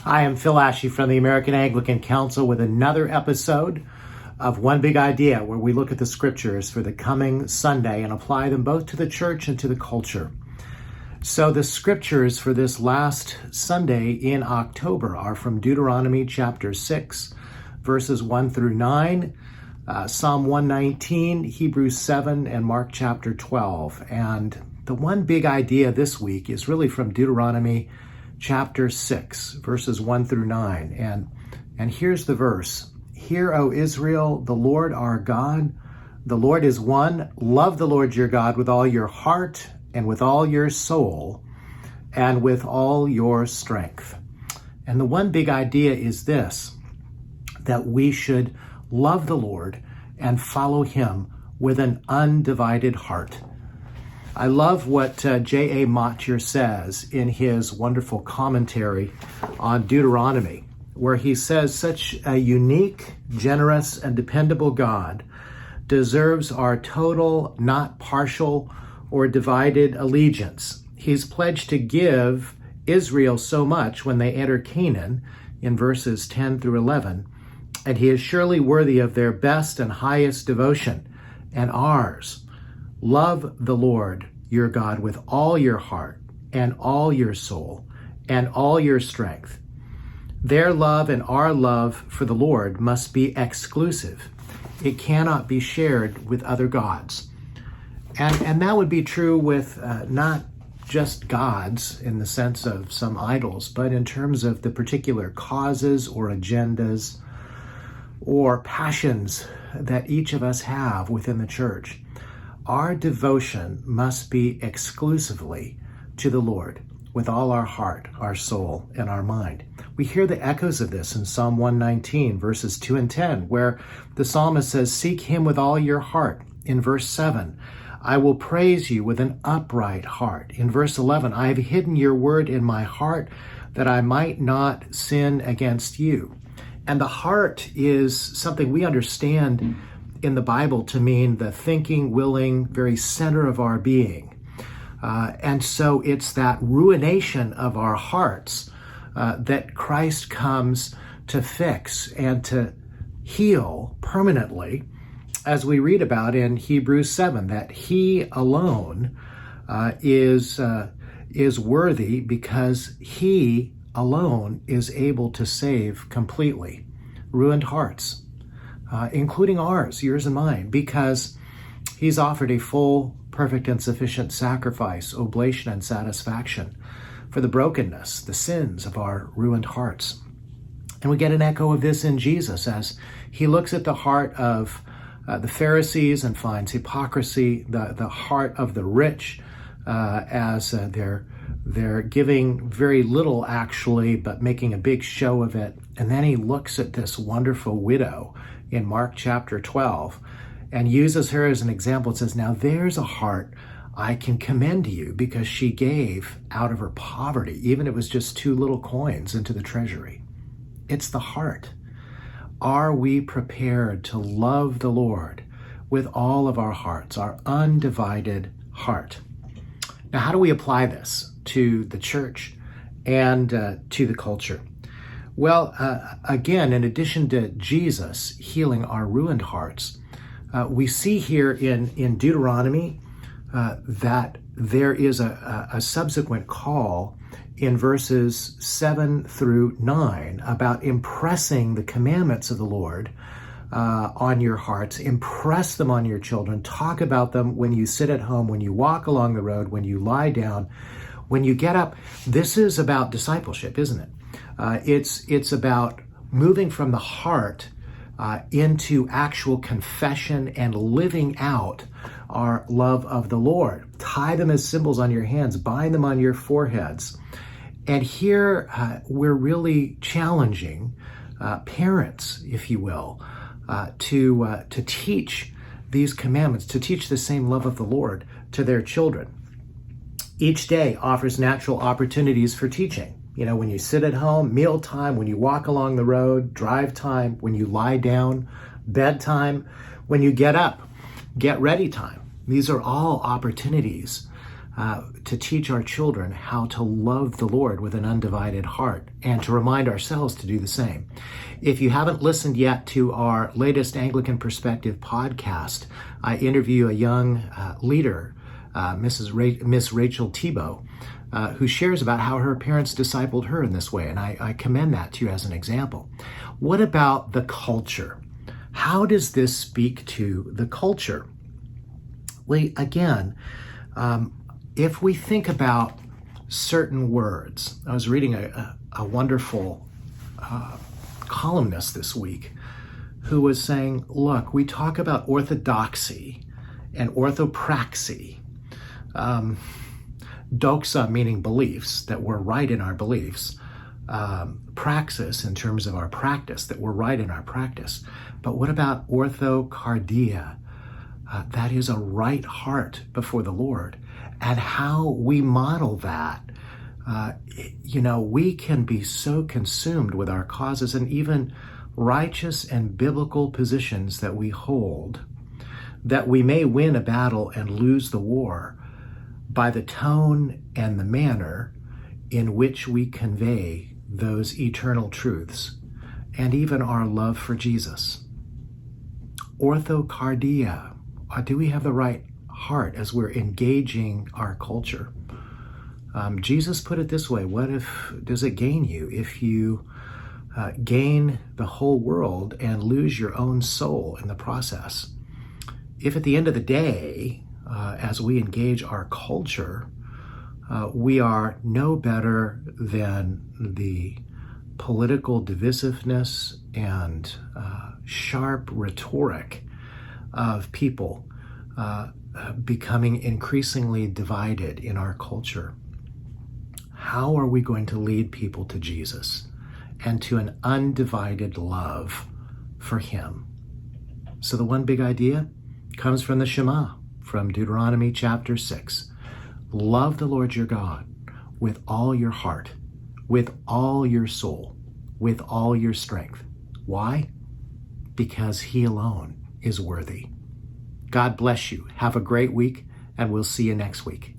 Hi, I'm Phil Ashey from the American Anglican Council with another episode of One Big Idea, where we look at the scriptures for the coming Sunday and apply them both to the church and to the culture. So the scriptures for this last Sunday in October are from Deuteronomy chapter 6, verses 1 through 9, Psalm 119, Hebrews 7, and Mark chapter 12. And the one big idea this week is really from Deuteronomy chapter 6, verses 1 through 9. And here's the verse. Hear, O Israel, the Lord our God, the Lord is one. Love the Lord your God with all your heart and with all your soul and with all your strength. And the one big idea is this, that we should love the Lord and follow him with an undivided heart. I love what J.A. Motcher says in his wonderful commentary on Deuteronomy, where he says such a unique, generous, and dependable God deserves our total, not partial or divided allegiance. He's pledged to give Israel so much when they enter Canaan in verses 10 through 11, and he is surely worthy of their best and highest devotion and ours. Love the Lord your God with all your heart and all your soul and all your strength. Their love and our love for the Lord must be exclusive. It cannot be shared with other gods. And that would be true with not just gods in the sense of some idols, but in terms of the particular causes or agendas or passions that each of us have within the church. Our devotion must be exclusively to the Lord with all our heart, our soul, and our mind. We hear the echoes of this in Psalm 119, verses 2 and 10, where the psalmist says, seek him with all your heart. In verse 7, I will praise you with an upright heart. In verse 11, I have hidden your word in my heart that I might not sin against you. And the heart is something we understand in the Bible to mean the thinking, willing, very center of our being. And so it's that ruination of our hearts that Christ comes to fix and to heal permanently, as we read about in Hebrews 7, that he alone is worthy because he alone is able to save completely ruined hearts, including ours, yours and mine, because he's offered a full, perfect, and sufficient sacrifice, oblation, and satisfaction for the brokenness, the sins of our ruined hearts. And we get an echo of this in Jesus as he looks at the heart of the Pharisees and finds hypocrisy, the heart of the rich, as they're giving very little actually, but making a big show of it. And then he looks at this wonderful widow in Mark chapter 12 and uses her as an example. It says, now there's a heart I can commend to you because she gave out of her poverty, even if it was just 2 little coins, into the treasury. It's the heart. Are we prepared to love the Lord with all of our hearts, our undivided heart? Now, how do we apply this to the church and to the culture? Well, again, in addition to Jesus healing our ruined hearts, we see here in Deuteronomy that there is a subsequent call in verses 7 through 9 about impressing the commandments of the Lord on your hearts. Impress them on your children. Talk about them when you sit at home, when you walk along the road, when you lie down, when you get up. This is about discipleship, isn't it? It's about moving from the heart into actual confession and living out our love of the Lord. Tie them as symbols on your hands, bind them on your foreheads. And here we're really challenging parents, if you will, to teach these commandments, to teach the same love of the Lord to their children. Each day offers natural opportunities for teaching. You know, when you sit at home, mealtime, when you walk along the road, drive time, when you lie down, bedtime, when you get up, get ready time. These are all opportunities to teach our children how to love the Lord with an undivided heart, and to remind ourselves to do the same. If you haven't listened yet to our latest Anglican Perspective podcast, I interview a young leader, Miss Rachel Thibault, who shares about how her parents discipled her in this way, and I commend that to you as an example. What about the culture? How does this speak to the culture? Well, again, if we think about certain words, I was reading a wonderful columnist this week who was saying, look, we talk about orthodoxy and orthopraxy. Doxa meaning beliefs, that we're right in our beliefs. Praxis in terms of our practice, that we're right in our practice. But what about orthocardia? That is a right heart before the Lord. And how we model that, we can be so consumed with our causes and even righteous and biblical positions that we hold, that we may win a battle and lose the war by the tone and the manner in which we convey those eternal truths and even our love for Jesus. Orthocardia. Do we have the right heart as we're engaging our culture? Jesus put it this way: what does it gain you if you gain the whole world and lose your own soul in the process? If at the end of the day, as we engage our culture, we are no better than the political divisiveness and sharp rhetoric of people becoming increasingly divided in our culture, how are we going to lead people to Jesus and to an undivided love for Him? So the one big idea comes from the Shema, from Deuteronomy chapter 6. Love the Lord your God with all your heart, with all your soul, with all your strength. Why? Because He alone is worthy. God bless you. Have a great week, and we'll see you next week.